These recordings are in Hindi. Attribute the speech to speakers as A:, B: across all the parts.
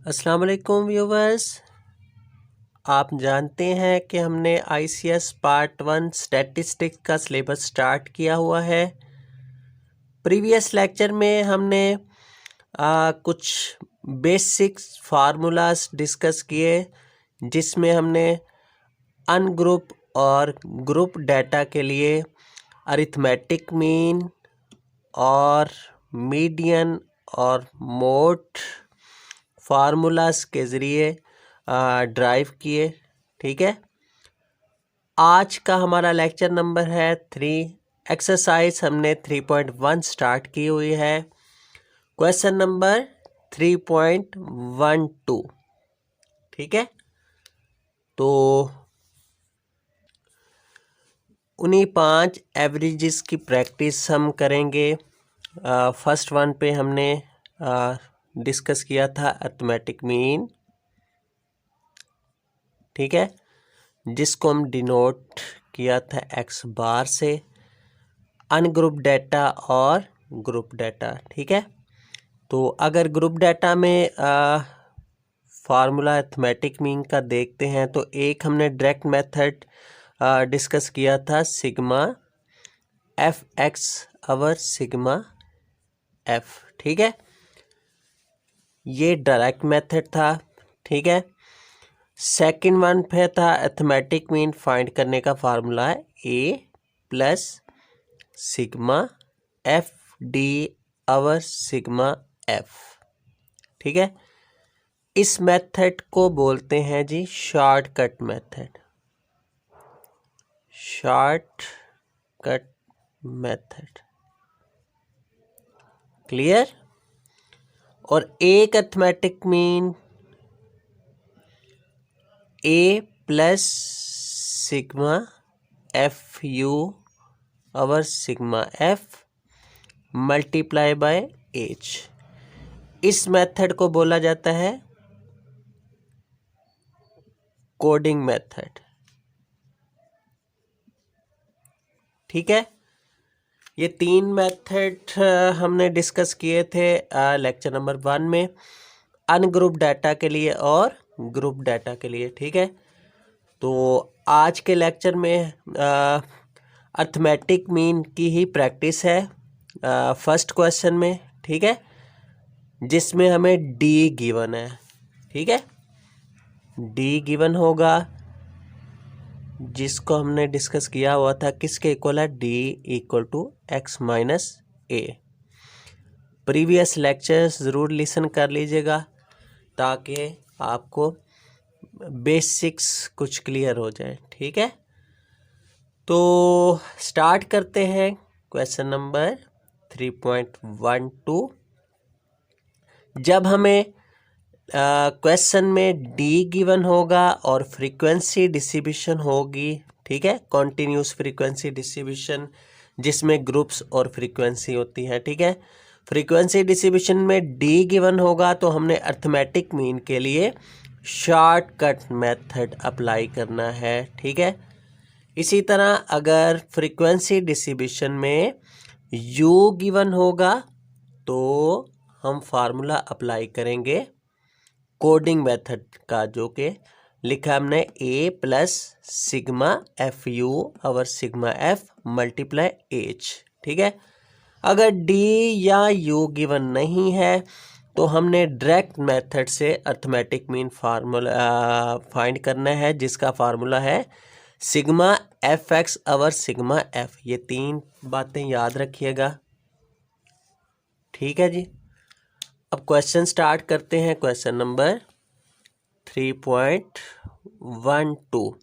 A: अस्सलाम वालेकुम व्यूवर्स। आप जानते हैं कि हमने ICS पार्ट 1 स्टैटिस्टिक्स का सिलेबस स्टार्ट किया हुआ है। प्रीवियस लेक्चर में हमने कुछ बेसिक्स फार्मूलाज डिस्कस किए, जिसमें हमने अनग्रुप और ग्रुप डाटा के लिए अरिथमेटिक मीन और मीडियन और मोड फार्मूलाज के ज़रिए ड्राइव किए। ठीक है, आज का हमारा लेक्चर नंबर है 3। एक्सरसाइज हमने 3.1 स्टार्ट की हुई है। Question number 3.12। ठीक है, तो उन्हीं 5 एवरेजेस की प्रैक्टिस हम करेंगे। फर्स्ट वन पे हमने डिस्कस किया था अरिथमेटिक मीन, ठीक है, जिसको हम डिनोट किया था एक्स बार से। अनग्रुप डाटा और ग्रुप डाटा, ठीक है। तो अगर ग्रुप डाटा में फार्मूला अरिथमेटिक मीन का देखते हैं तो एक हमने डायरेक्ट मेथड डिस्कस किया था, सिग्मा एफ एक्स अवर सिग्मा एफ, ठीक है। ये डायरेक्ट मेथड था, ठीक है। सेकंड वन पे था अरिथमेटिक मीन फाइंड करने का फार्मूला है A plus sigma F D over sigma F, ठीक है। इस मेथड को बोलते हैं जी shortcut method, shortcut method, clear. और एक arithmetic mean A plus sigma F U over sigma F multiply by H, इस मेथड को बोला जाता है कोडिंग मेथड, ठीक है। ये 3 मेथड हमने डिस्कस किए थे लेक्चर नंबर 1 में, अनग्रुप डाटा के लिए और ग्रुप डाटा के लिए, ठीक है। तो आज के लेक्चर में अरिथमेटिक मीन की ही प्रैक्टिस है फर्स्ट क्वेश्चन में, ठीक है, जिसमें हमें डी गिवन है, ठीक है। डी गिवन होगा, जिसको हमने डिस्कस किया हुआ था, किसके इक्वल है, D equal to X minus A. Previous lectures ज़रूर लिसन कर लीजिएगा ताकि आपको बेसिक्स कुछ क्लियर हो जाए, ठीक है। तो स्टार्ट करते हैं क्वेश्चन नंबर 3.12। जब हमें क्वेश्चन में डी गिवन होगा और फ्रीक्वेंसी डिस्ट्रीब्यूशन होगी, ठीक है, कॉन्टिन्यूस फ्रीक्वेंसी डिस्ट्रीब्यूशन जिसमें ग्रुप्स और फ्रीक्वेंसी होती है, ठीक है। फ्रीक्वेंसी डिस्ट्रीब्यूशन में डी गिवन होगा तो हमने अरिथमेटिक मीन के लिए शॉर्टकट मेथड अप्लाई करना है, ठीक है। इसी तरह अगर फ्रीक्वेंसी डिस्ट्रीब्यूशन में यू गिवन होगा तो हम फार्मूला अप्लाई करेंगे कोडिंग मेथड का, जो कि लिखा हमने ए plus sigma F U over sigma F multiply H, ठीक है। अगर डी या यू गिवन नहीं है तो हमने डायरेक्ट मेथड से अरिथमेटिक मीन फार्मूला फाइंड करना है, जिसका फार्मूला है सिग्मा एफ एक्स अवर सिग्मा एफ। ये 3 बातें याद रखिएगा, ठीक है जी। अब क्वेश्चन स्टार्ट करते हैं। Question number 3.12।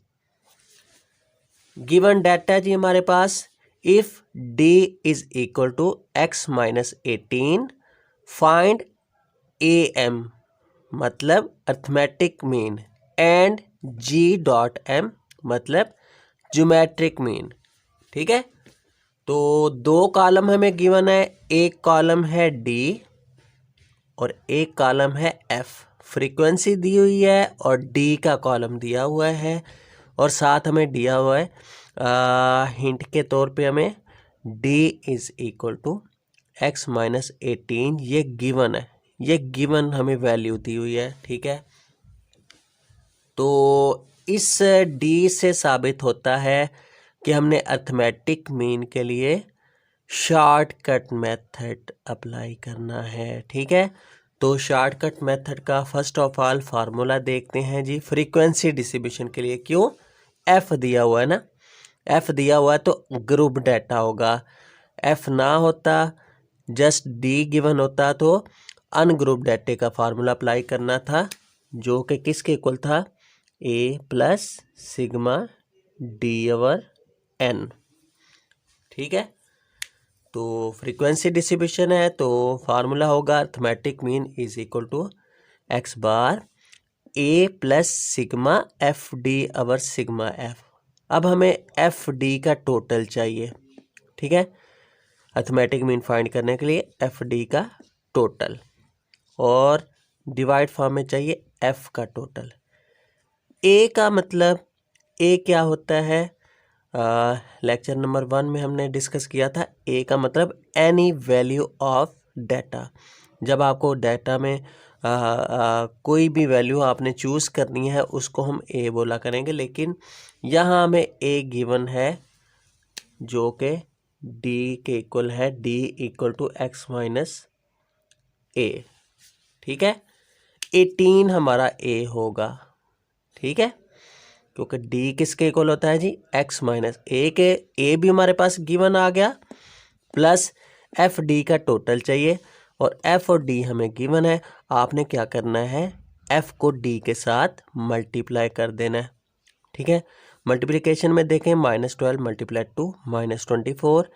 A: गिवन डाटा जी हमारे पास, if D is equal to X minus 18 find A M, मतलब arithmetic mean, and G dot M मतलब ज्योमेट्रिक मीन, ठीक है। तो 2 कॉलम हमें गिवन है, एक कॉलम है डी और एक कॉलम है एफ। फ्रीक्वेंसी दी हुई है और डी का कॉलम दिया हुआ है, और साथ हमें दिया हुआ है हिंट के तौर पे हमें D is equal to X minus 18, ये गिवन है, ये गिवन हमें वैल्यू दी हुई है, ठीक है। तो इस डी से साबित होता है कि हमने अर्थमेटिक मीन के लिए शॉर्टकट मेथड अप्लाई करना है, ठीक है। तो शॉर्टकट मेथड का फर्स्ट ऑफ ऑल फार्मूला देखते हैं जी, फ्रीक्वेंसी डिस्ट्रीब्यूशन के लिए। क्यों? एफ दिया हुआ है ना, एफ दिया हुआ है तो ग्रुप डाटा होगा। एफ ना होता, जस्ट डी गिवन होता तो अनग्रुप डाटे का फार्मूला अप्लाई करना था, जो कि किसके इक्वल था? A plus sigma D over N, ठीक है। तो फ्रीक्वेंसी डिस्ट्रीब्यूशन है तो फार्मूला होगा arithmetic mean is equal to X bar A plus sigma F D over sigma F. अब हमें एफ डी का टोटल चाहिए, ठीक है। अर्थमेटिक मीन फाइंड करने के लिए एफ डी का टोटल, और डिवाइड फॉर्म में चाहिए एफ का टोटल। ए का मतलब, ए क्या होता है? लेक्चर नंबर 1 में हमने डिस्कस किया था, ए का मतलब एनी वैल्यू ऑफ डाटा। जब आपको डाटा में कोई भी वैल्यू आपने चूज़ करनी है उसको हम ए बोला करेंगे, लेकिन यहाँ हमें ए गिवन है जो कि डी के इक्वल है, D equal to X minus A, ठीक है। 18 हमारा ए होगा, ठीक है, क्योंकि डी किसके इक्वल होता है जी? एक्स माइनस ए के। ए भी हमारे पास गिवन आ गया, प्लस एफ डी का टोटल चाहिए, और एफ और डी हमें गिवन है। आपने क्या करना है? एफ को डी के साथ मल्टीप्लाई कर देना है, ठीक है। मल्टीप्लिकेशन में देखें, -12 मल्टीप्लाई 2 -24,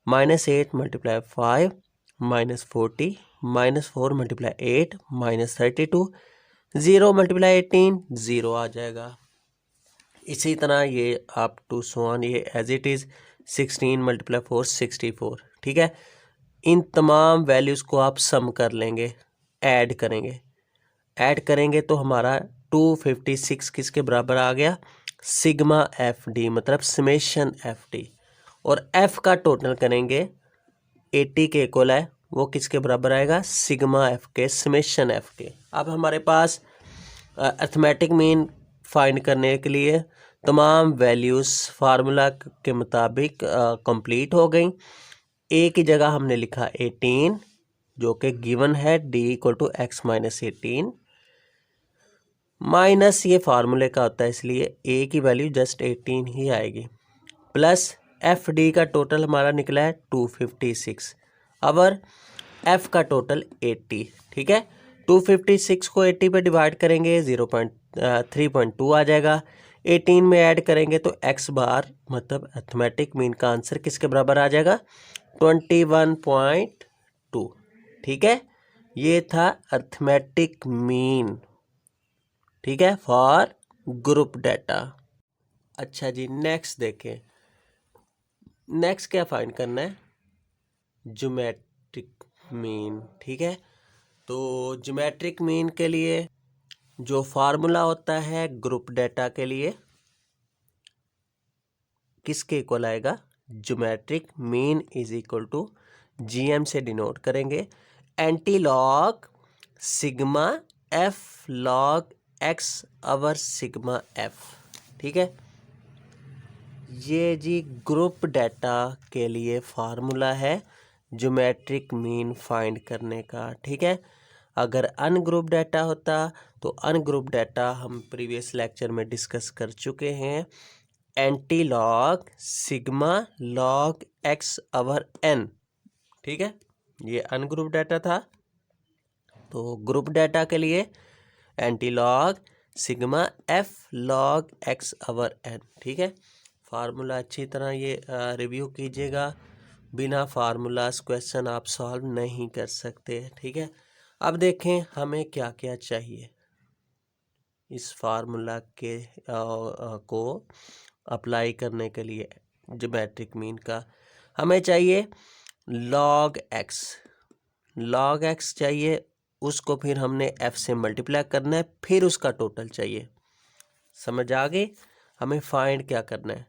A: -8 मल्टीप्लाई 5 -40, -4 मल्टीप्लाई 8 -32, 0 मल्टीप्लाई 18 0 आ जाएगा। इसी तरह ये अप टू सो ऑन, ये एज इट इज़ 16 मल्टीप्लाई 4 64, ठीक है। इन तमाम वैल्यूज़ को आप सम कर लेंगे, ऐड करेंगे। ऐड करेंगे तो हमारा 256 किसके बराबर आ गया? सिग्मा एफ डी, मतलब समेशन एफ डी। और एफ का टोटल करेंगे, 80 के इक्वल है, वो किसके बराबर आएगा? सिग्मा एफ के समेशन एफ के। अब हमारे पास अर्थमेटिक मीन फाइंड करने के लिए तमाम वैल्यूज़ फार्मूला के मुताबिक कंप्लीट हो गई। ए की जगह हमने लिखा 18, जो कि गिवन है D equal to X minus 18, minus ये फार्मूले का होता है इसलिए ए की वैल्यू जस्ट 18 ही आएगी, प्लस एफ डी का टोटल हमारा निकला है 256, और एफ का टोटल 80, ठीक है। 256 को 80 पे डिवाइड करेंगे 0.3.2 आ जाएगा। 18 में ऐड करेंगे तो एक्स बार, मतलब अर्थमेटिक मीन का आंसर किसके बराबर आ जाएगा? 21.2, ठीक है। ये था अर्थमेटिक मीन, ठीक है, फॉर ग्रुप डाटा। अच्छा जी, नेक्स्ट देखें। नेक्स्ट क्या फाइंड करना है? ज्योमेट्रिक मीन, ठीक है। तो ज्योमेट्रिक मीन के लिए जो फार्मूला होता है ग्रुप डाटा के लिए, किसके इक्वल आएगा? Geometric mean is equal to GM से डिनोट करेंगे, anti log sigma F log X over sigma F, ठीक है। ये जी ग्रुप डाटा के लिए फार्मूला है ज्योमेट्रिक मीन फाइंड करने का, ठीक है। अगर अनग्रुप डाटा होता तो अनग्रुप डाटा हम प्रीवियस लेक्चर में डिस्कस कर चुके हैं, anti log sigma log X over N, ठीक है। ये अनग्रुप डाटा था। तो ग्रुप डाटा के लिए anti log sigma F log X over N, ठीक है। फार्मूला अच्छी तरह ये रिव्यू कीजिएगा, बिना फार्मूलाज क्वेश्चन आप सॉल्व नहीं कर सकते, ठीक है। अब देखें हमें क्या क्या चाहिए इस फार्मूला के को अप्लाई करने के लिए ज्योमेट्रिक मीन का। हमें चाहिए लॉग एक्स, लॉग एक्स चाहिए, उसको फिर हमने एफ से मल्टीप्लाई करना है, फिर उसका टोटल चाहिए। समझ आ गई? हमें फाइंड क्या करना है?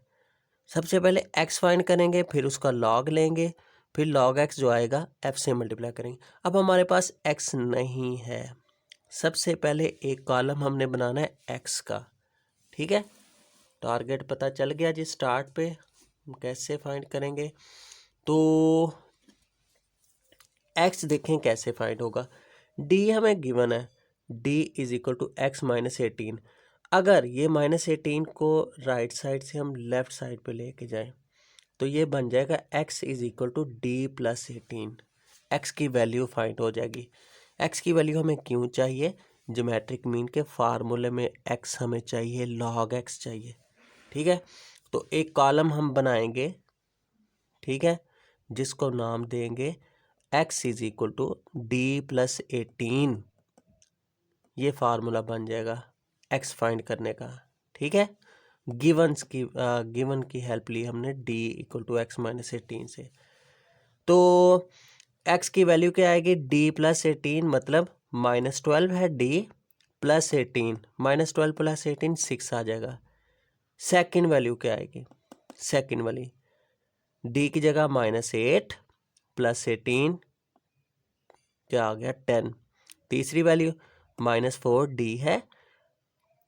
A: सबसे पहले एक्स फाइंड करेंगे, फिर उसका लॉग लेंगे, फिर log x जो आएगा f से मल्टीप्लाई करेंगे। अब हमारे पास x नहीं है, सबसे पहले एक कॉलम हमने बनाना है x का, ठीक है। टारगेट पता चल गया जी स्टार्ट पे, हम कैसे फाइंड करेंगे। तो x देखें कैसे फाइंड होगा, d हमें गिवन है, d is equal to X minus 18। अगर ये माइनस 18 को राइट साइड से हम लेफ्ट साइड पे लेके जाएं तो ये बन जाएगा x is equal to D plus 18। x की वैल्यू फाइंड हो जाएगी। x की वैल्यू हमें क्यों चाहिए, ज्योमेट्रिक मीन के फार्मूले में x हमें चाहिए, log x चाहिए, ठीक है। तो एक कॉलम हम बनाएंगे, ठीक है, जिसको नाम देंगे x is equal to D plus 18। ये फार्मूला बन जाएगा x फाइंड करने का, ठीक है। गिवन की हेल्प ली हमने d equal to X minus 18 से। तो x की वैल्यू क्या आएगी, d प्लस 18 मतलब -12 है, d प्लस 18, -12 प्लस 18 6 आ जाएगा। सेकंड वैल्यू क्या आएगी, सेकंड वाली d की जगह -8 प्लस 18 क्या आ गया 10। तीसरी वैल्यू -4d है,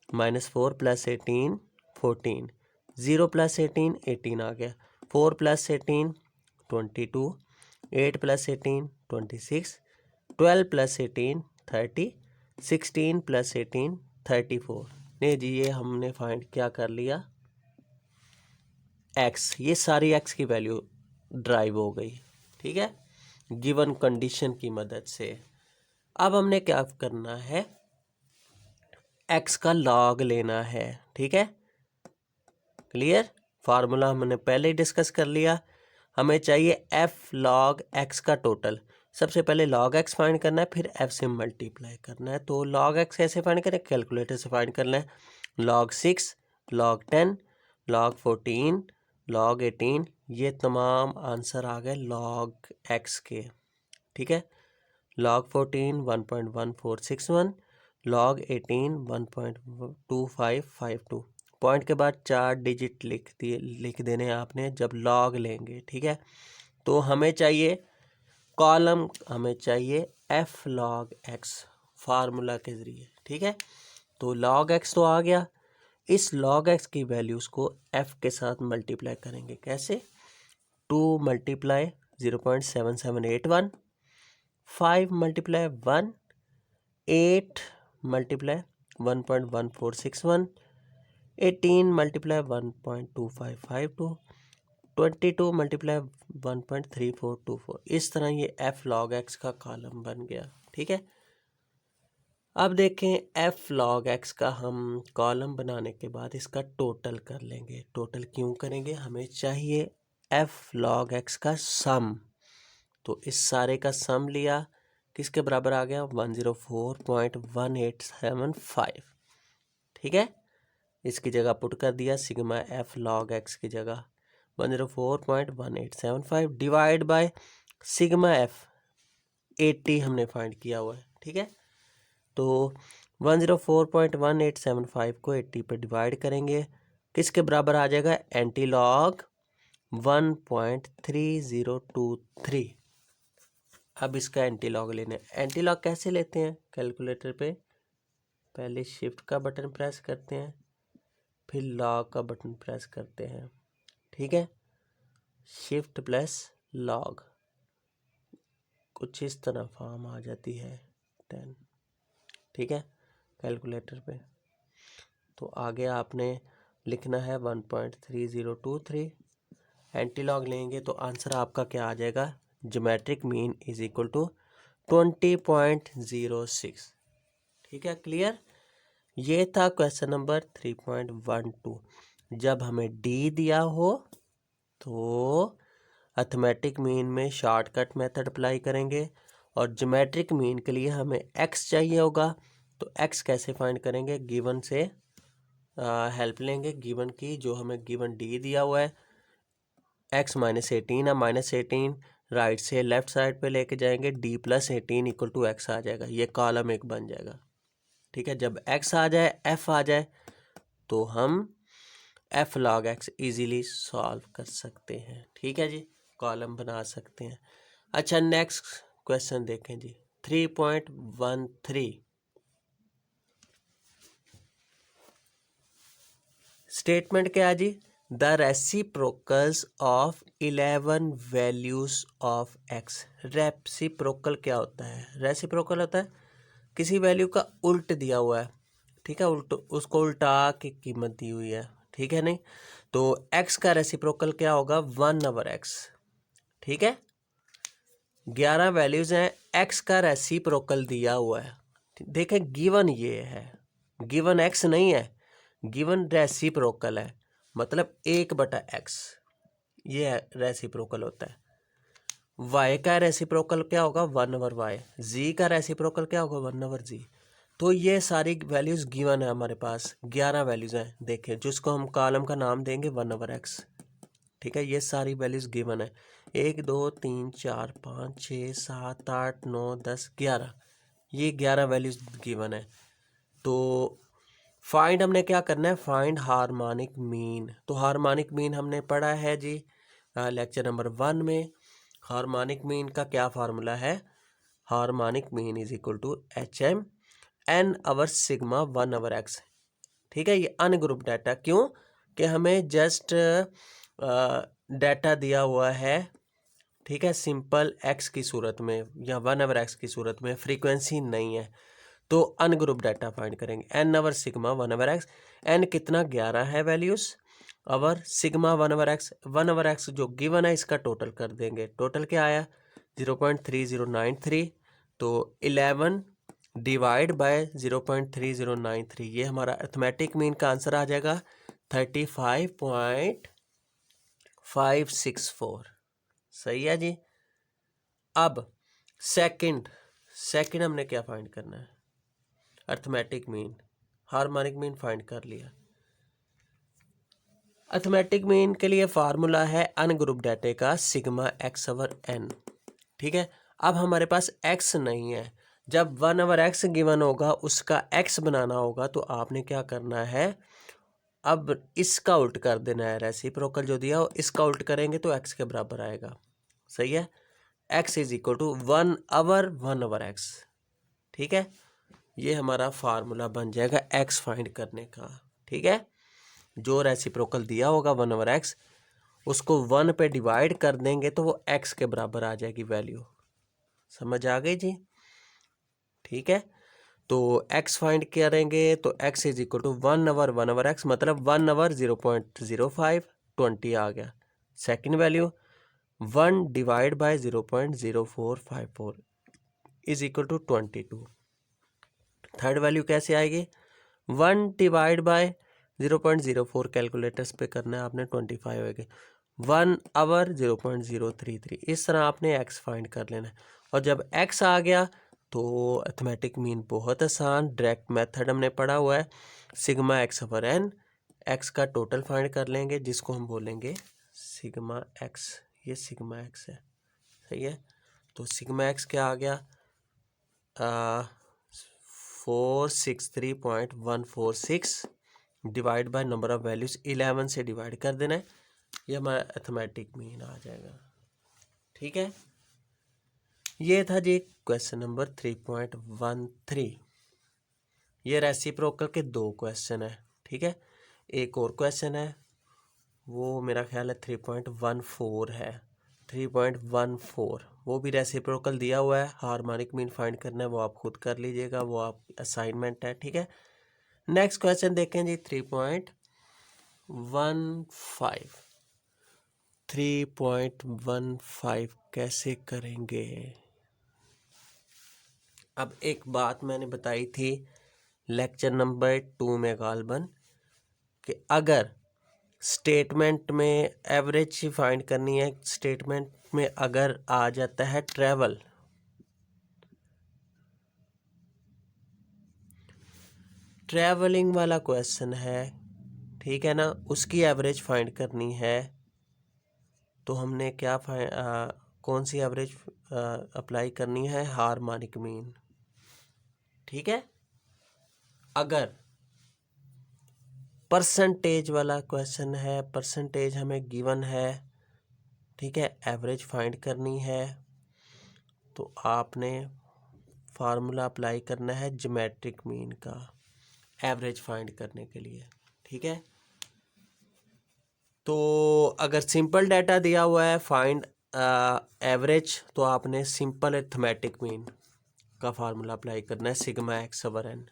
A: -4 प्लस 18 14, 0 प्लस 18 18 आ गया, 4 प्लस 18 22, 8 प्लस 18 26, 12 प्लस 18 30, 16 प्लस 18 34। नहीं जी, ये हमने फाइंड क्या कर लिया, x, ये सारी x की वैल्यू ड्राइव हो गई, ठीक है, गिवन कंडीशन की मदद से। अब हमने क्या करना है, x का लॉग लेना है, ठीक है, क्लियर। फार्मूला हमने पहले ही डिस्कस कर लिया। हमें चाहिए f log x का टोटल। सबसे पहले log x फाइंड करना है, फिर f से मल्टीप्लाई करना है। तो log x कैसे फाइंड करें, कैलकुलेटर से फाइंड करना है। log 6, log 10, log 14, log 18, ये तमाम आंसर आ गए log x के, ठीक है। log 14 1.1461, log 18 1.2552। पॉइंट के बाद 4 डिजिट लिख देने हैं आपने जब लॉग लेंगे, ठीक है। तो हमें चाहिए कॉलम, हमें चाहिए f log x फार्मूला के ज़रिए, ठीक है। तो log x तो आ गया, इस log x की वैल्यूज़ को f के साथ मल्टीप्लाई करेंगे, कैसे, 2 multiply 0.7781, 5 multiply 1, 8 multiply 1.1461, 18 multiply 1.2552, 22 multiply 1.3424। इस तरह ये f log x का कॉलम बन गया, ठीक है। अब देखें f log x का हम कॉलम बनाने के बाद इसका टोटल कर लेंगे। टोटल क्यों करेंगे, हमें चाहिए f log x का सम। तो इस सारे का सम लिया, किसके बराबर आ गया, 104.1875, ठीक है। इसकी जगह पुट कर दिया सिग्मा f log x की जगह 104.1875 डिवाइड बाय सिग्मा f 80 हमने फाइंड किया हुआ है, ठीक है। तो 104.1875 को 80 पे डिवाइड करेंगे, किसके बराबर आ जाएगा, एंटी लॉग 1.3023। अब इसका एंटी लॉग लेना है। एंटी लॉग कैसे लेते हैं, कैलकुलेटर पे पहले शिफ्ट का बटन प्रेस करते हैं, फिर लॉग का बटन प्रेस करते हैं, ठीक है। शिफ्ट प्लस लॉग, कुछ इस तरह फॉर्म आ जाती है 10, ठीक है, कैलकुलेटर पे। तो आगे आपने लिखना है 1.3023। एंटी लॉग लेंगे तो आंसर आपका क्या आ जाएगा, geometric mean is equal to 20.06, ठीक है, क्लियर। ये था क्वेश्चन नंबर 3.12। जब हमें डी दिया हो तो अर्थमेटिक मीन में शॉर्टकट मेथड अप्लाई करेंगे, और ज्योमेट्रिक मीन के लिए हमें x चाहिए होगा। तो x कैसे फाइंड करेंगे, गिवन से हेल्प लेंगे, गिवन की, जो हमें गिवन d दिया हुआ है x -18 है, -18 राइट से लेफ्ट साइड पे लेके जाएंगे, d plus 18 equal to x आ जाएगा, ये कॉलम एक बन जाएगा, ठीक है। जब x आ जाए, f आ जाए, तो हम f log x easily solve कर सकते हैं, ठीक है जी। कॉलम बना सकते हैं। अच्छा, नेक्स्ट क्वेश्चन देखें जी, 3.13 स्टेटमेंट क्या है जी, the reciprocals of 11 values of X. Reciprocal क्या होता है? रेसिप्रोकल होता है किसी वैल्यू का उल्ट दिया हुआ है, ठीक है, उल्ट उसको उल्टा के कीमत दी हुई है, ठीक है नहीं, तो एक्स का रेसिप्रोकल क्या होगा, 1/x, ठीक है। 11 वैल्यूज हैं, एक्स का रेसिप्रोकल दिया हुआ है, देखें गिवन ये है, गिवन एक्स नहीं है, गिवन रेसिप्रोकल है, मतलब 1/x, ये रेसिप्रोकल होता है। y का रेसिप्रोकल क्या होगा, 1/y। z का रेसिप्रोकल क्या होगा, 1/z। तो ये सारी वैल्यूज गिवन है हमारे पास, 11 वैल्यूज हैं, देखिए जिसको हम कॉलम का नाम देंगे 1/x, ठीक है। ये सारी वैल्यूज गिवन है, 1 2 3 4 5 6 7 8 9 10 11, ये 11 वैल्यूज गिवन है। तो फाइंड हमने क्या करना है, फाइंड हार्मोनिक मीन। तो हार्मोनिक मीन हमने पढ़ा है जी लेक्चर नंबर 1 में। हार्मोनिक मीन का क्या फार्मूला है, harmonic mean is equal to HM n over sigma 1/x, ठीक है। ये अनग्रुप डाटा, क्यों कि हमें जस्ट डाटा दिया हुआ है, ठीक है, सिंपल x की सूरत में या 1/x की सूरत में, फ्रीक्वेंसी नहीं है, तो अनग्रुप डाटा फाइंड करेंगे। n over sigma 1/x, n कितना 11 है वैल्यूज, अवर सिग्मा 1/x, 1/x जो गिवन है इसका टोटल कर देंगे, टोटल क्या आया 0.3093, तो 11 डिवाइड बाय 0.3093, ये हमारा अर्थमेटिक मीन का आंसर आ जाएगा 35.564, सही है जी। अब सेकंड हमने क्या फाइंड करना है, arithmetic mean, harmonic mean find कर लिया। अर्थमेटिक मीन के लिए फार्मूला है अनग्रुप डाटे का सिग्मा x ओवर n, ठीक है। अब हमारे पास x नहीं है, जब 1/x गिवन होगा उसका x बनाना होगा, तो आपने क्या करना है, अब इसका उल्ट कर देना है, रेसिप्रोकल जो दिया हो इसका उल्ट करेंगे तो x के बराबर आएगा, सही है। x is equal to 1/1/x, ठीक है। ये हमारा फार्मूला बन जाएगा x फाइंड करने का, ठीक है। जो रेसिप्रोकल दिया होगा 1/x, उसको 1 पे डिवाइड कर देंगे तो वो x के बराबर आ जाएगी वैल्यू, समझ आ गई जी, ठीक है। तो x फाइंड करेंगे तो x is equal to 1/1/x, मतलब 1/0.05, 20 आ गया। Second value 1 divide by 0.0454 is equal to 22। Third value कैसे आएगी, 1 डिवाइड बाय 0.04 कैलकुलेटर्स पे करना है आपने, 25 होगी, 1/0.033, इस तरह आपने x फाइंड कर लेना है। और जब x आ गया तो अर्थमेटिक मीन बहुत आसान, डायरेक्ट मेथड हमने पढ़ा हुआ है, sigma x over n, x का टोटल फाइंड कर लेंगे जिसको हम बोलेंगे सिग्मा x, ये सिग्मा x है, सही है। तो सिग्मा x क्या आ गया, 463.146 divide by number of values 11 से डिवाइड कर देना है, ये हमारा अर्थमेटिक मीन आ जाएगा, ठीक है। ये था जी क्वेश्चन नंबर 3.13। ये रेसिप्रोकल के 2 क्वेश्चन है, ठीक है। एक और क्वेश्चन है, वो मेरा ख्याल है 3.14 है, 3.14 वो भी रेसिप्रोकल दिया हुआ है, हार्मोनिक मीन फाइंड करना है, वो आप खुद कर लीजिएगा, वो आप असाइनमेंट है, ठीक है। नेक्स्ट क्वेश्चन देखें जी 3.15 कैसे करेंगे। अब एक बात मैंने बताई थी लेक्चर नंबर 2 में गालबन, कि अगर स्टेटमेंट में एवरेज फाइंड करनी है, स्टेटमेंट में अगर आ जाता है ट्रैवलिंग वाला क्वेश्चन है, ठीक है ना, उसकी एवरेज फाइंड करनी है, तो हमने क्या कौन सी एवरेज अप्लाई करनी है, हार्मोनिक मीन, ठीक है। अगर परसेंटेज वाला क्वेश्चन है, परसेंटेज हमें गिवन है, ठीक है, एवरेज फाइंड करनी है तो आपने फार्मूला अप्लाई करना है ज्योमेट्रिक मीन का एवरेज फाइंड करने के लिए। ठीक है, तो अगर सिंपल डाटा दिया हुआ है फाइंड एवरेज, तो आपने सिंपल अरिथमेटिक मीन का फार्मूला अप्लाई करना है सिग्मा एक्स ओवर एन।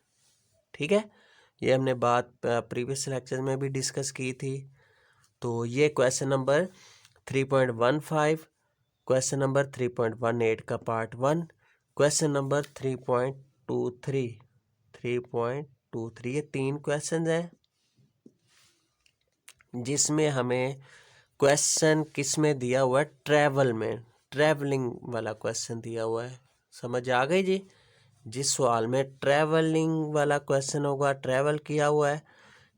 A: ठीक है, ये हमने बात प्रीवियस लेक्चर में भी डिस्कस की थी। तो ये क्वेश्चन नंबर 3.15, क्वेश्चन नंबर 3.18 का पार्ट 1, क्वेश्चन नंबर 3.23 ये 3 क्वेश्चन हैं जिसमें हमें क्वेश्चन किस में दिया हुआ है, ट्रैवल में, ट्रैवलिंग वाला क्वेश्चन दिया हुआ है। समझ आ गई जी? जिस सवाल में ट्रैवलिंग वाला क्वेश्चन होगा, ट्रैवल किया हुआ है,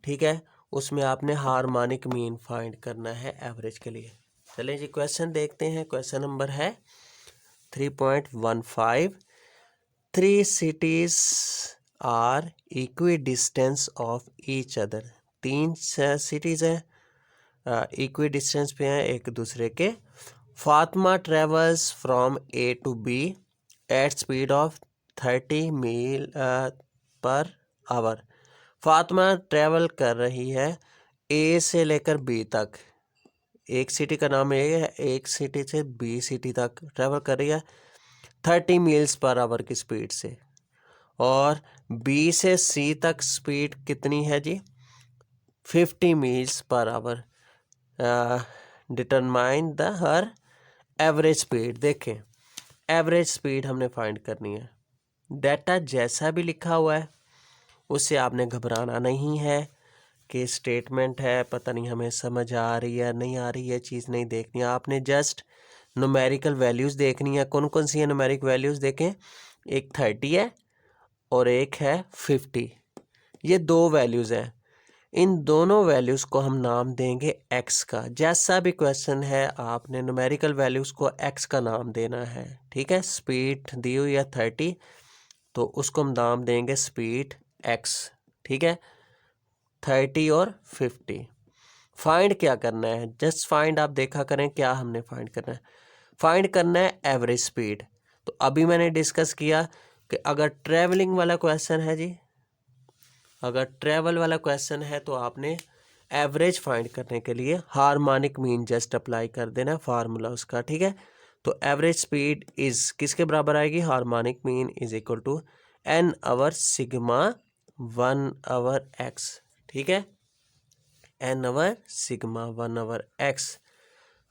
A: ठीक है, उसमें आपने हार्मोनिक मीन फाइंड करना है एवरेज के लिए। चलिए जी क्वेश्चन देखते हैं। क्वेश्चन नंबर है 3.15, 3 cities are equidistance of each other. 3 cities हैं इक्वी डिस्टेंस पे हैं एक दूसरे के। Fatima travels from A to B at speed of 30 मील पर आवर। फातिमा ट्रेवल कर रही है ए से लेकर बी तक। एक सिटी का नाम ए है, एक सिटी से बी सिटी तक ट्रेवल कर रही है 30 मील्स पर आवर की स्पीड से। और बी से सी तक स्पीड कितनी है जी? 50 meals per hour. Determine the her average speed. देखें, एवरेज स्पीड हमने फाइंड करनी है। डाटा जैसा भी लिखा हुआ है उससे आपने घबराना नहीं है कि स्टेटमेंट है पता नहीं हमें समझ आ रही है नहीं आ रही है, चीज़ नहीं देखनी है। आपने जस्ट न्यूमेरिकल वैल्यूज़ देखनी है। कौन कौन सी है न्यूमेरिक वैल्यूज़? देखें, एक 30 है और एक है 50। ये 2 वैल्यूज़ हैं। इन दोनों वैल्यूज़ को हम नाम देंगे एक्स का। जैसा भी क्वेश्चन है आपने न्यूमेरिकल वैल्यूज़ को एक्स का नाम देना है। ठीक है, स्पीड दी हुई है 30 तो उसको हम नाम देंगे स्पीड एक्स। ठीक है, 30 और 50। फाइंड क्या करना है? जस्ट फाइंड आप देखा करें क्या हमने फाइंड करना है। फाइंड करना है एवरेज स्पीड। तो अभी मैंने डिस्कस किया कि अगर ट्रैवलिंग वाला क्वेश्चन है जी, अगर ट्रैवल वाला क्वेश्चन है तो आपने एवरेज फाइंड करने के लिए हार्मोनिक मीन जस्ट अप्लाई कर देना फार्मूला उसका। ठीक है, तो एवरेज स्पीड इज किसके बराबर आएगी? Harmonic mean is equal to N over sigma 1 over X. ठीक है, N over sigma 1 over X.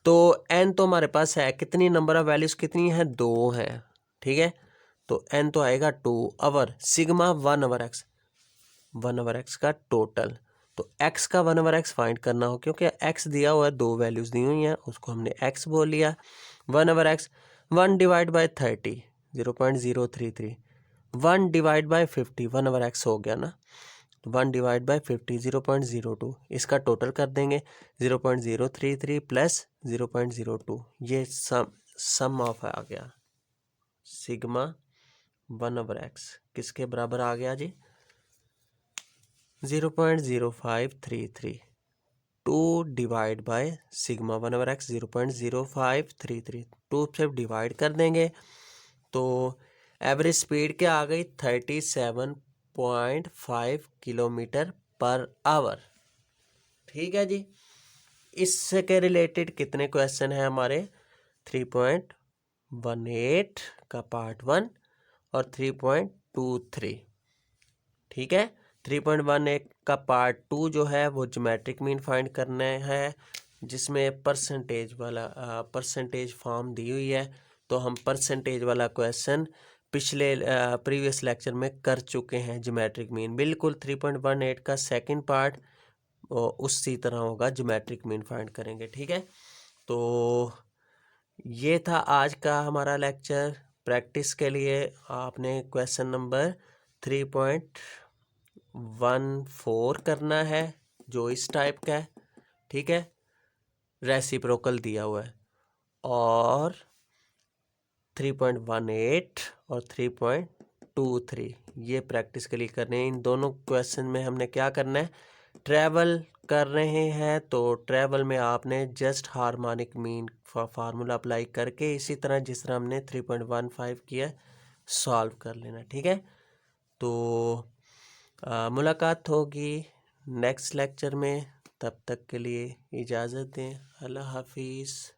A: तो एन तो हमारे पास है, कितनी नंबर ऑफ वैल्यूज कितनी है? 2 है। ठीक है, तो एन तो आएगा 2 over sigma 1 over X, 1 over X का टोटल। तो एक्स का 1 आवर एक्स फाइंड करना हो, क्योंकि एक्स दिया हुआ है, 2 वैल्यूज दी हुई हैं, उसको हमने एक्स बोल लिया। 1 over X 1 divide by 30 0.033, 1 divide by 50 1 over X हो गया ना, 1 डिवाइड बाई 50 0.02। इसका टोटल कर देंगे 0.033 प्लस 0.02, ये सम ऑफ आ गया सिग्मा 1 ओवर एक्स किसके बराबर आ गया जी? 0.0533। 2 divide by sigma 1 over x 0.0533, 2 से डिवाइड कर देंगे तो एवरेज स्पीड क्या आ गई? 37.5 किलोमीटर पर आवर। ठीक है जी, इससे के रिलेटेड कितने क्वेश्चन हैं हमारे? 3.18 का पार्ट 1 और 3.23। ठीक है, 3.18 का पार्ट 2 जो है वो ज्योमेट्रिक मीन फाइंड करना है, जिसमें परसेंटेज वाला परसेंटेज फॉर्म दी हुई है। तो हम परसेंटेज वाला क्वेश्चन पिछले प्रीवियस लेक्चर में कर चुके हैं। ज्योमेट्रिक मीन बिल्कुल 3.18 का सेकंड पार्ट उसी तरह होगा, ज्योमेट्रिक मीन फाइंड करेंगे। ठीक है, तो ये था आज का हमारा लेक्चर। प्रैक्टिस के लिए आपने क्वेश्चन नंबर 3.14 करना है जो इस टाइप का है। ठीक है, रेसिप्रोकल दिया हुआ है, और 3.18 और 3.23 ये प्रैक्टिस के लिए करने हैं। इन दोनों क्वेश्चन में हमने क्या करना है? ट्रैवल कर रहे हैं तो ट्रैवल में आपने just harmonic mean formula apply करके इसी तरह जिस तरह हमने 3.15 किया सॉल्व कर लेना। ठीक है, तो मुलाकात होगी नेक्स्ट लेक्चर में। तब तक के लिए इजाज़त दें। अल्लाह हाफिज़।